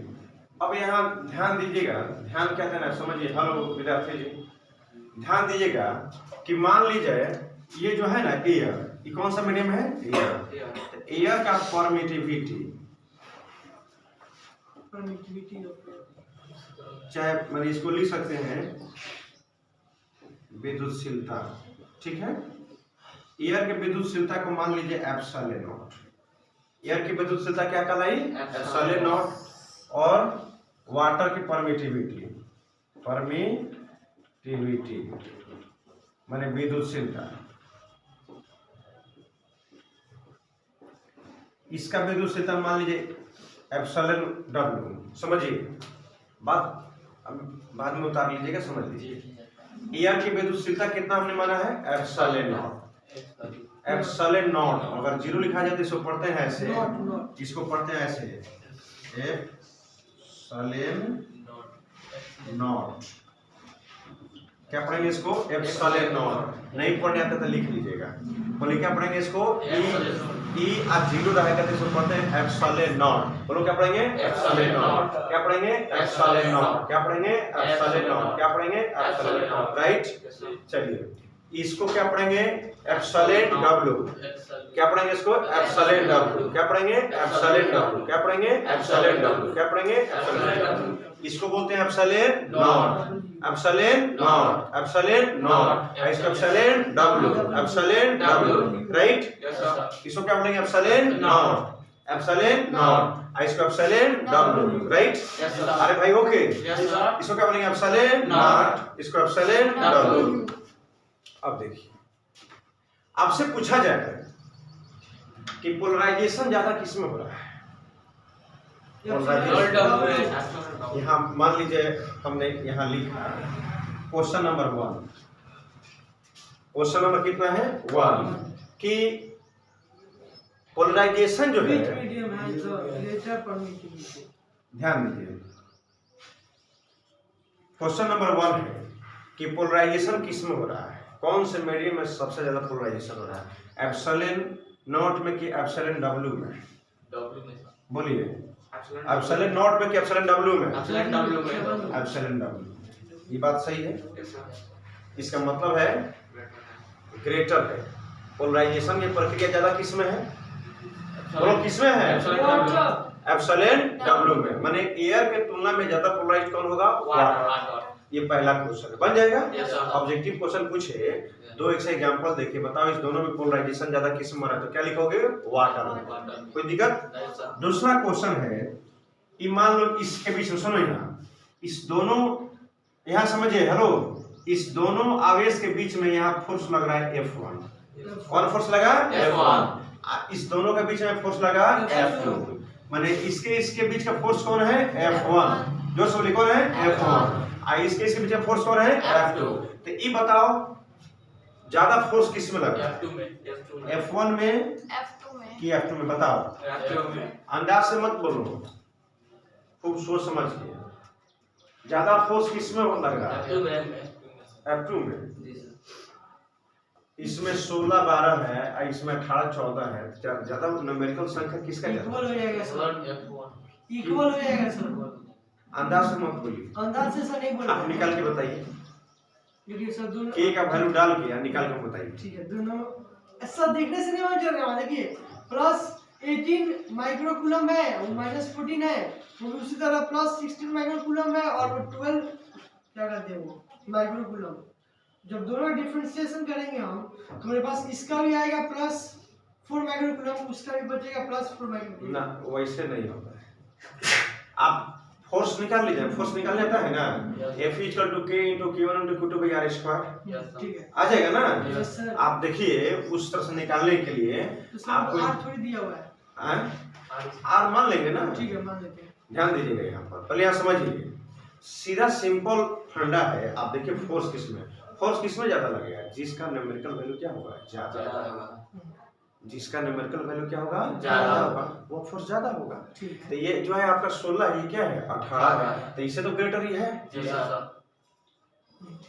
अब यहाँ ध्यान दीजिएगा, ध्यान क्या देना है समझिए। हेलो विद्यार्थी जी, ध्यान दीजिएगा कि मान लीजिए ये जो है ना एयर, ये कौन सा मीडियम है? एयर। एयर का परमिटिविटी चाहे मैंने इसको लिख सकते हैं विद्युतशीलता, ठीक है। एयर के विद्युतशीलता को मान लीजिए एप्सिलॉन नॉट। एयर की विद्युतशीलता क्या कहलाई? Epsilon not. और वाटर की परमिटिविटी माने विद्युतशीलता, इसका विद्युतशीलता मान लीजिए एप्सिलॉन डब्ल्यू। समझिए बात, बाद में उतार लीजिएगा, समझ लीजिए। एयर की विद्युतशीलता कितना हमने माना है? Epsilon not. एप्सिलॉन नॉट अगर जीरो लिखा जाए तो इसको पढ़ते हैं ऐसे, इसको पढ़ते हैं ऐसे एप्सिलॉन नॉट। क्या पढ़ेंगे इसको? Epsilon not. नहीं पढ़ने आता तो लिख लीजिएगा। बोले क्या पढ़ेंगे इसको? ई और जीरो रहेगा तो इसको पढ़ते हैं एप्सिलॉन नॉट। बोलो क्या पढ़ेंगे? Epsilon not. क्या पढ़ेंगे? Epsilon not. क्या पढ़ेंगे? Epsilon not. क्या पढ़ेंगे? Epsilon not. राइट। चलिए इसको क्या पढ़ेंगे? Epsilon W. क्या पढ़ेंगे इसको? Epsilon W. क्या पढ़ेंगे? Epsilon W. क्या पढ़ेंगे? Epsilon W. क्या पढ़ेंगे? Epsilon W. इसको बोलते हैं epsilon not. Epsilon not. Epsilon not. इसको epsilon W. Epsilon W. Right. इसको क्या बोलेंगे? Epsilon not. Epsilon not. इसको एप्सिलॉन डब्ल्यू। राइट। अरे भाई ओके। इसको क्या बोलेंगे? Epsilon not. इसको एप्सिलॉन डब्ल्यू। अब देखिए आपसे पूछा जाएगा कि पोलराइजेशन ज्यादा किस में हो रहा है? यहाँ मान लीजिए हमने यहाँ लिखा क्वेश्चन नंबर 1। क्वेश्चन नंबर कितना है? 1 कि पोलराइजेशन जो है, ध्यान दीजिए क्वेश्चन नंबर 1 है कि पोलराइजेशन किस में हो रहा है, कौन से मीडियम में सबसे ज्यादा पोलराइजेशन हो रहा है? एप्सिलॉन नॉट में कि एप्सिलॉन डब्ल्यू में? बोलिए एप्सिलॉन नॉट में कि एप्सिलॉन डब्ल्यू में? एप्सिलॉन डब्ल्यू में। Epsilon W. ये बात सही है। इसका मतलब है ग्रेटर है। पोलराइजेशन की प्रक्रिया ज्यादा किस में है? बोलो किस में है? एप्सिलॉन डब्ल्यू में। माने एयर के तुलना में ज्यादा पोलराइज कौन होगा? वाटर। ये पहला क्वेश्चन है, बन जाएगा। ऑब्जेक्टिव क्वेश्चन पूछे, दो एक से एग्जांपल देखिए, बताओ इस दोनों में पोलराइजेशन ज्यादा किस में है? तो क्या लिखोगे? वाटर। कोई दिक्कत? दूसरा क्वेश्चन है कि मान लो इसके बीच में, सुनो यहाँ, इस दोनों, यहाँ समझिए, हेलो, इस दोनों आवेश के बीच में यहाँ फोर्स लग रहा है F1। कौन फोर्स लगा? F1। इस दोनों के बीच में फोर्स लगा F2। माने इसके बीच का फोर्स कौन है? F1। जो सब कौन है? F1। इसके बीच में फोर्स कौन है? F2। तो ये बताओ ज्यादा फोर्स किस में लगा, F2 में F1 में F2 में कि F2 में? बताओ, F2 में अंदाज से मत बोलो, खूब सोच समझ के। ज्यादा फोर्स किस में लग रहा है? F2 में F2 में। जी सर। इसमें 16 12 है और इसमें 18 14 है, ज्यादा न्यूमेरिकल संख्या किसका ज्यादा? इक्वल हो जाएगा सर, F1 इक्वल हो जाएगा सर। अंदाज से मत बोलिए, अंदाज से सर नहीं बोल आप निकाल के बताइए, देखिए सर दोनों के का वैल्यू डाल के या निकाल के बताइए। ठीक है, दोनों ऐसा देखने से नहीं मान चल रहा। देखिए प्लस 18 माइक्रोकूलम है और माइनस 14 है, और उसी तरह प्लस 16 माइक्रोकूलम है और 12 क्या कहते हैं वो माइक्रोकूलम। जब दोनों डिफरेंशिएशन करेंगे हम तो मेरे पास इसका भी आएगा प्लस 4 माइक्रोकूलम, उसका भी बचेगा प्लस 4 माइक्रोकूलम। ना वैसे नहीं होता है, आप फोर्स निकाल लीजिए, फोर्स निकालने आता है ना, F equal to K into Q1 into Q2 by R square ठीक है, आ जाएगा ना। Yes sir. आप देखिए उस तरह से निकालने के लिए तो सर आपको R थोड़ी दिया हुआ है। R मान लेंगे ना, ठीक है, मान लेते हैं। ध्यान दीजिएगा यहाँ पर, पहले यहाँ समझिए, सीधा सिंपल फंडा है। आप देखिए फोर्स किसमें ज्यादा लगेगा, जिसका न्यूमेरिकल वैल्यू क्या होगा, ज्यादा। जिसका न्यूमेरिकल वैल्यू क्या होगा, ज्यादा होगा, वो फोर्स ज्यादा होगा। ठीक है, तो ये जो है आपका 16, ये क्या है 18 है, तो इससे तो ग्रेटर ही है। जी सर।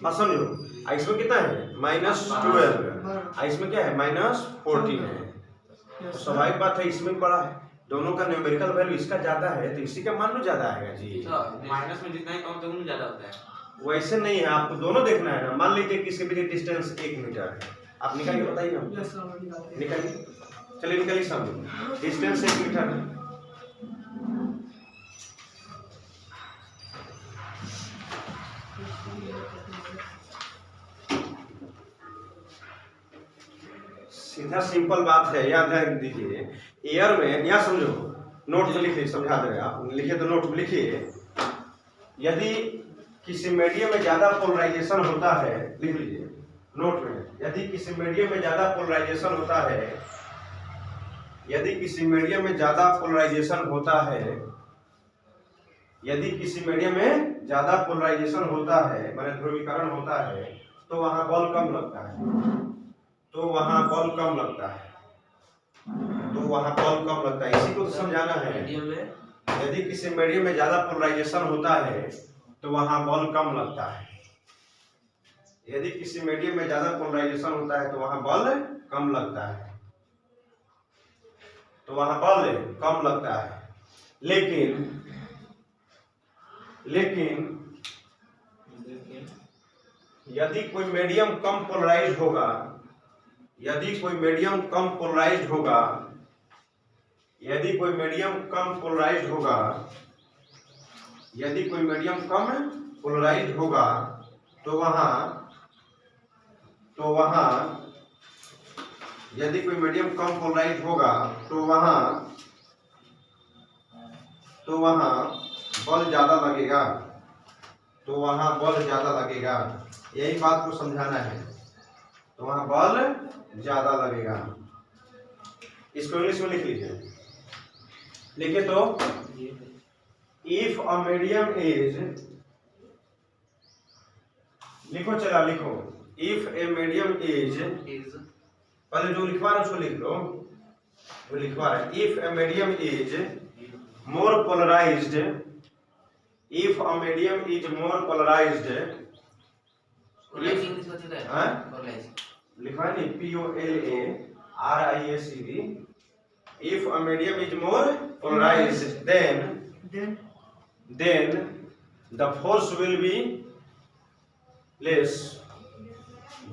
बात समझो, इसमें कितना है -12, इसमें क्या है -14 है। तो यस सर। स्वाभाविक बात है इसमें बड़ा है, दोनों का न्यूमेरिकल वैल्यू इसका ज्यादा है तो इसी का मान ज्यादा आएगा जी। माइनस में जितना ही कम होता है उतना ज्यादा होता है। वैसे नहीं है, आपको दोनों देखना है ना। मान लीजिए किसी भी डिस्टेंस 1 मीटर है, आप निकाल के बताइए हमको। यस सर, हम निकालते हैं। निकालिए, चलिए निकालिए सामने, डिस्टेंस 1 मीटर है। सीधा सिंपल बात है, याद ध्यान दीजिए। एयर में, यहाँ समझो, नोट में लिखिए, समझा दे रहे हैं आप, लिखिए तो नोट में लिखिए। यदि किसी मीडियम में ज्यादा पोलराइजेशन होता है, लिख लीजिए नोट में, यदि किसी मीडियम में ज्यादा पोलराइजेशन होता है, यदि किसी मीडियम में ज्यादा पोलराइजेशन होता है, यदि किसी मीडियम में ज्यादा पोलराइजेशन होता है, माने ध्रुवीकरण होता है, तो वहां बल कम लगता है, तो वहां बल कम लगता है, तो वहां बल कम लगता है। इसी को तो समझाना है। मीडियम में यदि किसी मीडियम में ज्यादा पोलराइजेशन होता है तो वहां बल कम लगता है। यदि किसी मीडियम में ज्यादा पोलराइजेशन होता है तो वहां बल कम लगता है, तो वहां बल कम लगता है। लेकिन यदि कोई मीडियम कम पोलराइज्ड होगा, यदि कोई मीडियम कम पोलराइज्ड होगा, यदि कोई मीडियम कम पोलराइज्ड होगा, यदि कोई मीडियम कम पोलराइज्ड होगा, तो वहां यदि कोई मीडियम कम पोलराइज्ड होगा तो वहां बल ज्यादा लगेगा, तो वहां बल ज्यादा लगेगा। यही बात को समझाना है, तो वहां बल ज्यादा लगेगा। इसको इंग्लिश में लिख लीजिए, लिखे तो इफ अ मीडियम इज, लिखो, चला लिखो, इफ ए मीडियम इज, पहले जो लिखवा रहे उसको लिख लो, जो लिखवा रहे, if a medium is more polarised, if a medium is more polarised, English में होता है हाँ? पोलराइज। लिखवा नहीं, POLARISED, if a medium is more polarized then the force will be less,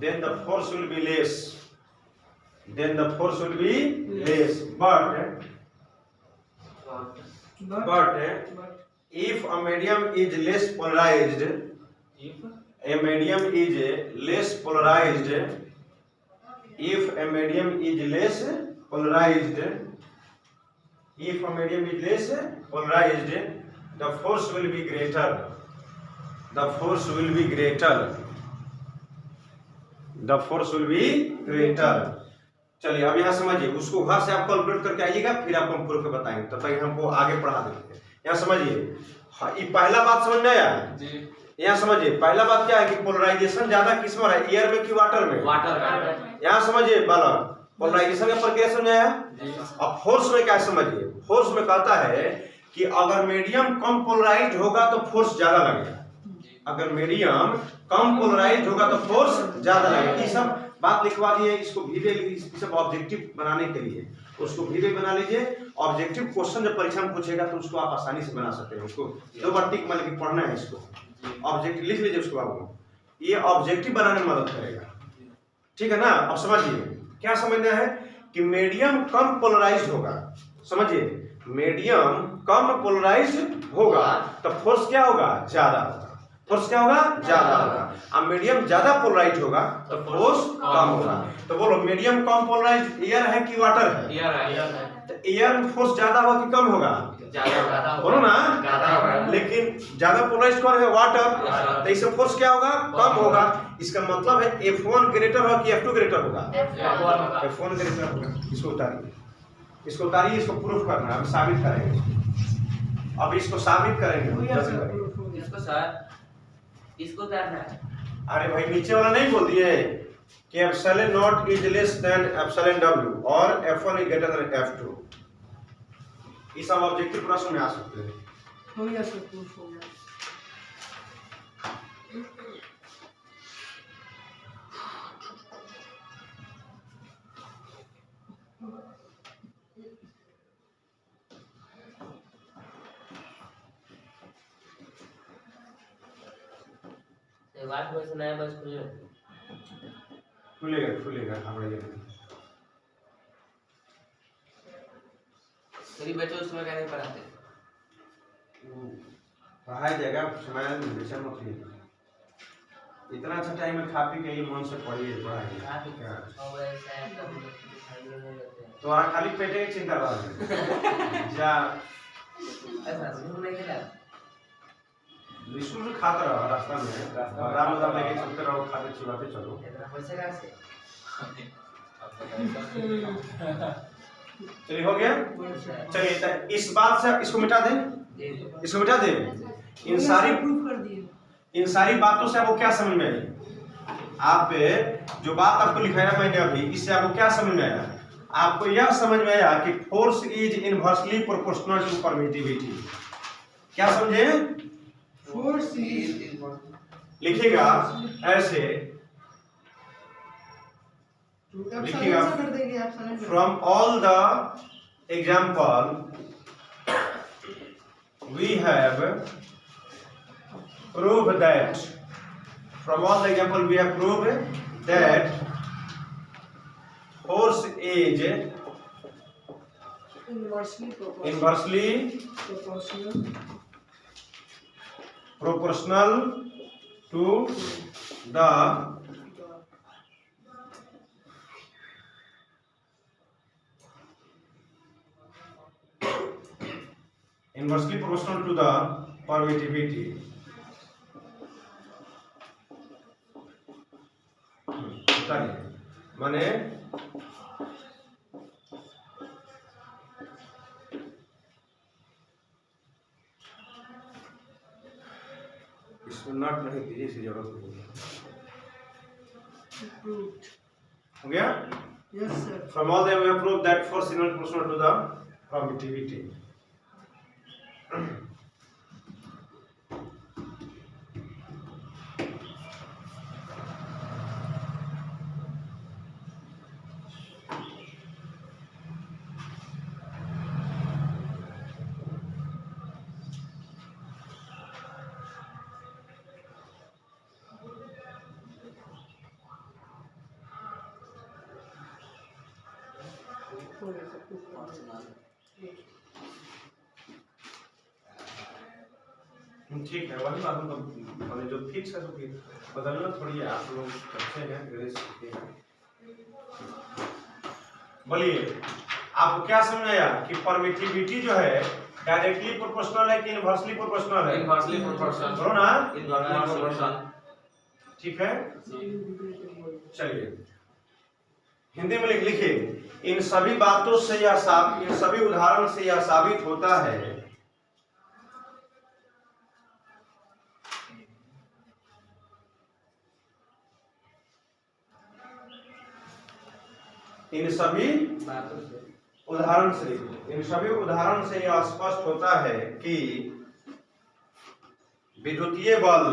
then the force will be less, then the force will be less, but if a medium is less polarized, a medium is less polarized, if a medium is less polarized, if a medium is less polarized, the force will be greater, the force will be greater, the force will be greater। चलिए अब यहाँ समझिए, उसको घर से आप कैलकुलेट करके आइएगा, फिर आपको हम प्रूफ बताएंगे, तब तक हमको आगे पढ़ा देते हैं। यहाँ समझिए, ये पहला बात समझ में आया, यहाँ समझिए पहला बात क्या है कि पोलराइजेशन ज्यादा किस में है, एयर में कि वाटर में? वाटर यहाँ समझिए बालक, पोलराइजेशन का प्रक्रिया समझाया। अब फोर्स में क्या समझिए, फोर्स में कहता है कि अगर मीडियम कम पोलराइज्ड होगा तो फोर्स ज्यादा लगेगा, अगर मीडियम कम पोलराइज्ड होगा तो फोर्स ज्यादा लगेगा। ये सब बात लिखवा दिए, इसको भीरे सब ऑब्जेक्टिव बनाने के लिए उसको भीरे बना लीजिए। ऑब्जेक्टिव क्वेश्चन जब परीक्षा में पूछेगा तो उसको आप आसानी से बना सकते हैं, उसको 2 बार टिक मार के पढ़ना है, इसको ऑब्जेक्टिव लिख लीजिए उसको आपको, ये ऑब्जेक्टिव बनाने में मदद करेगा, ठीक है ना। अब समझिए क्या समझना है कि मीडियम कम पोलराइज्ड होगा, समझिए मीडियम कम पोलराइज्ड होगा तो फोर्स क्या होगा, ज्यादा होगा, फोर्स क्या होगा, ज्यादा होगा। अब मीडियम ज्यादा पोलराइज्ड होगा तो फोर्स कम होगा। तो बोलो मीडियम कम पोलराइज्ड एयर है कि वाटर है? एयर है। तो एयर में फोर्स ज्यादा होगा कि कम होगा? ज्यादा बोलो ना। ज्यादा। लेकिन ज्यादा पोलराइज्ड कौन है, वाटर, तो इससे फोर्स क्या होगा, कम होगा। इसका मतलब है F1 ग्रेटर होगा कि F2 ग्रेटर होगा? F1 ग्रेटर होगा। इसको उतारिए, इसको उतारिए, इसको प्रूफ करना है, हम साबित करेंगे, अब इसको साबित करेंगे। इसको सर इसको उतारना है। अरे भाई नीचे वाला नहीं बोल दिए कि epsilon not is less than epsilon W और F1 is greater than F2। इस सब ऑब्जेक्टिव प्रश्न में आ सकते हैं। हो गया सर, प्रूफ हो गया। बात में सुनाया बस खुलेगा हमारे तेरी बच्चे उसमें क्या नहीं पढ़ाते? पढ़ाई जाएगा, समय बेचैन मत होइए। इतना अच्छा टाइम में खा पी के ये मन से पढ़िए पढ़ाई। तो आ खाली पेटे की चिंता रहा जा ऐसा नहीं खेला बिस्कुट खाता रहो रास्ता में, बादाम वादाम लेके चलते रहो, खाते चिबाते चलो। पैसे कहाँ से? चलिए हो गया। चलिए तो इस बात से इसको मिटा दें, इसको मिटा दें। इन सारी प्रूफ कर दिए। इन सारी बातों से आपको क्या समझ में आई? आप जो बात आपको लिखाया मैंने अभी, इससे आपको क्या समझ में आया? आपको यह समझ में आया कि force is inversely proportional to permittivity. क्या समझे? फोर्स इज लिखिएगा ऐसे, लिखिएगा कर देंगे आप सारे। From all the example we have proved that, from all the example we have proved that force is inversely proportional to the permittivity। माने इसमें नट नहीं दीजिए, इसकी जरूरत नहीं है। हो गया? Yes sir. From all that we have proved that force is not proportional to the permittivity। ठीक है, वही बात तो हमें जो फिक्स है तो फिर बदलना थोड़ी है। आप लोग अच्छे हैं, ग्रेस हैं। बोलिए आपको क्या समझ आया कि परमिटिविटी जो है डायरेक्टली प्रोपोर्शनल है कि इनवर्सली प्रोपोर्शनल है? Inversely proportional. बोलो ना। Inversely proportional. ठीक है, चलिए हिंदी में लिखिए। इन सभी बातों से इन सभी उदाहरण से यह साबित होता है इन सभी बातों से उदाहरण से इन सभी उदाहरण से यह स्पष्ट होता है कि विद्युतीय बल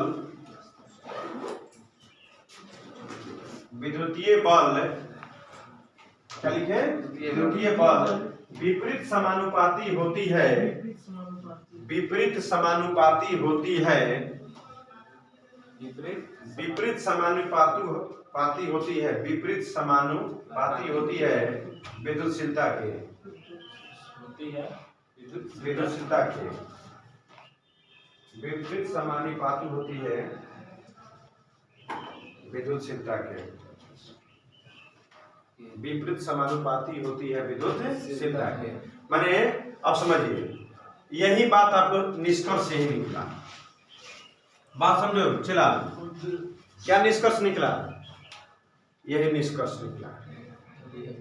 क्या लिखे? विद्युतीय बल विपरीत समानुपाती होती है। विपरीत समानुपाती होती है। विपरीत समानुपाती होती है। विपरीत समानुपाती होती है विद्युतशीलता के। विद्युतशीलता के विपरीत समानुपाती होती है विद्युतशीलता के। विपरीत समानुपाती होती है विद्युतशीलता के। माने अब समझिए, यही बात आपको निष्कर्ष से ही निकला। बात समझो? चला क्या निष्कर्ष निकला? यही निष्कर्ष निकला।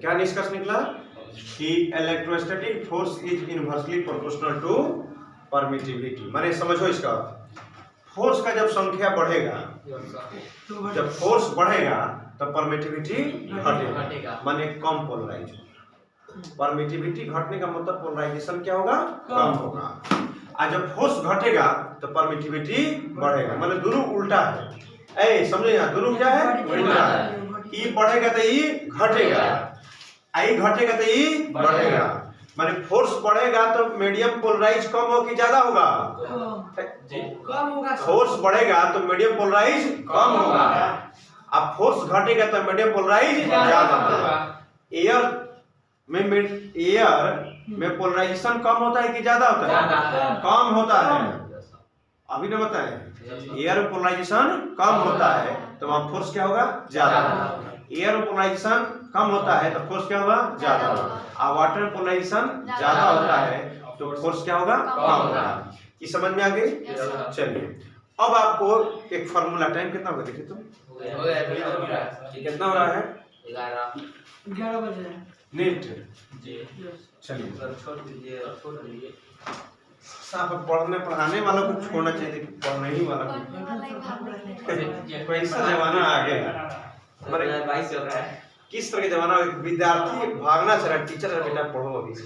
क्या निष्कर्ष निकला? कि electrostatic force is inversely proportional to permittivity. माने समझो इसका अर्थ, फोर्स का जब संख्या बढ़ेगा, जब फोर्स बढ़ेगा तो परमिटिविटी घटेगा, माने कम पोलराइज। परमिटिविटी घटने का मतलब पोलराइजेशन क्या होगा? कम होगा। और जब फोर्स घटेगा तो परमिटिविटी बढ़ेगा, माने दोनों उल्टा है। ए समझे यहाँ, दोनों क्या है? उल्टा है। ई बढ़ेगा तो ई घटेगा, आई घटेगा तो ई बढ़ेगा। माने फोर्स बढ़ेगा तो मीडियम पोलराइज कम हो कि ज्यादा होगा? कम होगा। फोर्स बढ़ेगा तो मीडियम पोलराइज कम होगा। अब फोर्स घटेगा तो मीडियम पोलराइज ज्यादा होगा। एयर में पोलराइजेशन कम होता है कि ज्यादा होता है? कम होता है। अभी ना बताएं, एयर में पोलराइजेशन कम होता है तो वहां फोर्स क्या होगा? ज्यादा होगा। एयर में पोलराइजेशन कम होता है तो फोर्स क्या होगा? ज्यादा होगा। और वाटर में पोलराइजेशन ज्यादा होता है तो फोर्स क्या होगा? कम होगा। ये समझ में आ गई? चलिए अब आपको एक फार्मूला, टाइम कितना होगा देखिए तो? कितना हो रहा है? 11 बजे नेट। यस। चलिए छोड़ दीजिए। साहब पढ़ने पढ़ाने वालों को छोड़ना चाहिए, पढ़ने ही वाला को। कैसा जमाना आ गया? 22 चल रहा है। किस तरह के जमाना? विद्यार्थी भागना चाह रहा है, टीचर का बेटा पढ़ो अभी से।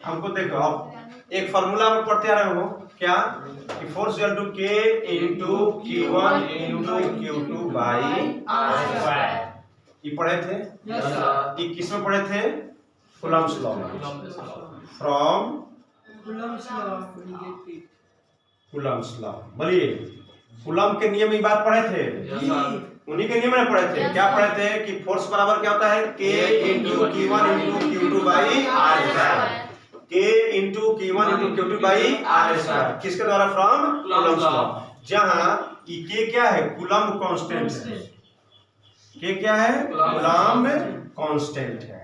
हमको देखो, अब एक फार्मूला में पढ़ते आ रहे हो क्या? कि force equal to K into Q1 into Q2 by R²। ये पढ़े थे? ये किस में पढ़े थे? कूलम्ब्स लॉ में। From Coulomb's law. बोलिए, कूलम्ब के नियम में बात पढ़े थे? उन्हीं के नियम में पढ़े थे। क्या पढ़े थे? कि फोर्स बराबर क्या होता है? K into Q1 into Q2 by R²। K into Q1 into Q2 by R²। किसके द्वारा? From Coulomb's law. जहां K क्या है? कूलम्ब कांस्टेंट है। K क्या है? कूलम्ब कांस्टेंट है।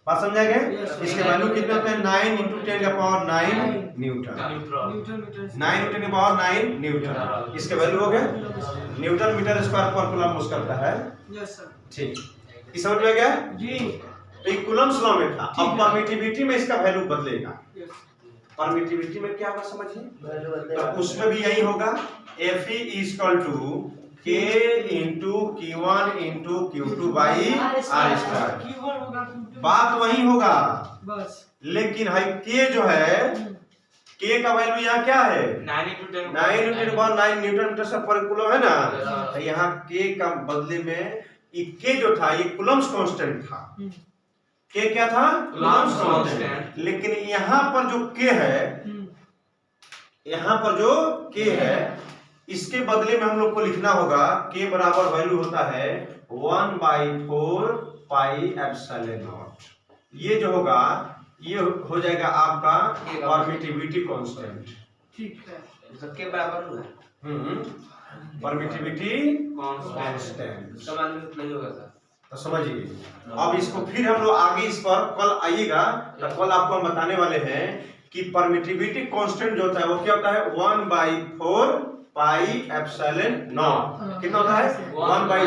बात समझा गया? इसके वैल्यू कितने होते हैं? 9 इंटू 10 का पावर 9 न्यूटन। 9 इंटू 10 का पावर 9 न्यूटन। इसके वैल्यू हो गए न्यूटन मीटर स्क्वायर पर कूलम्ब यूज करता है। Yes sir. ठीक, इस समझ में गया जी? तो ये कूलम्ब्स लॉ में था। अब परमिटिविटी में इसका वैल्यू बदलेगा। परमिटिविटी में क्या होगा समझिए? तो उसमें भी यही होगा, Fe equal to K into Q1 into Q2 by R²। बात वही होगा बस। लेकिन है K जो है, K का वैल्यू यहाँ क्या है? 9 इंटू 10 9 न्यूटन मीटर पर कूलम है ना। तो यहाँ K का बदले में ये K जो था ये कूलम्ब्स कांस्टेंट था। K क्या था? Coulomb's constant. लेकिन यहाँ पर जो K है, यहाँ पर जो K है, इसके बदले में हम लोग को लिखना होगा K बराबर वैल्यू होता है 1/4 पाई एप्सिलॉन नॉट। ये जो होगा ये हो जाएगा आपका परमिटिविटी कांस्टेंट। ठीक है। सबके बराबर हुआ। परमिटिविटी कांस्टेंट इसका मान भी उतना ही होगा सर। तो समझिए, अब इसको फिर हम लोग आगे इस पर कल आइएगा तो कल आपको हम बताने वाले हैं कि परमिटिविटी कांस्टेंट जो होता है वो क्या होता है? 1/4 पाई एप्सिलॉन नॉट। कितना होता है? 1/4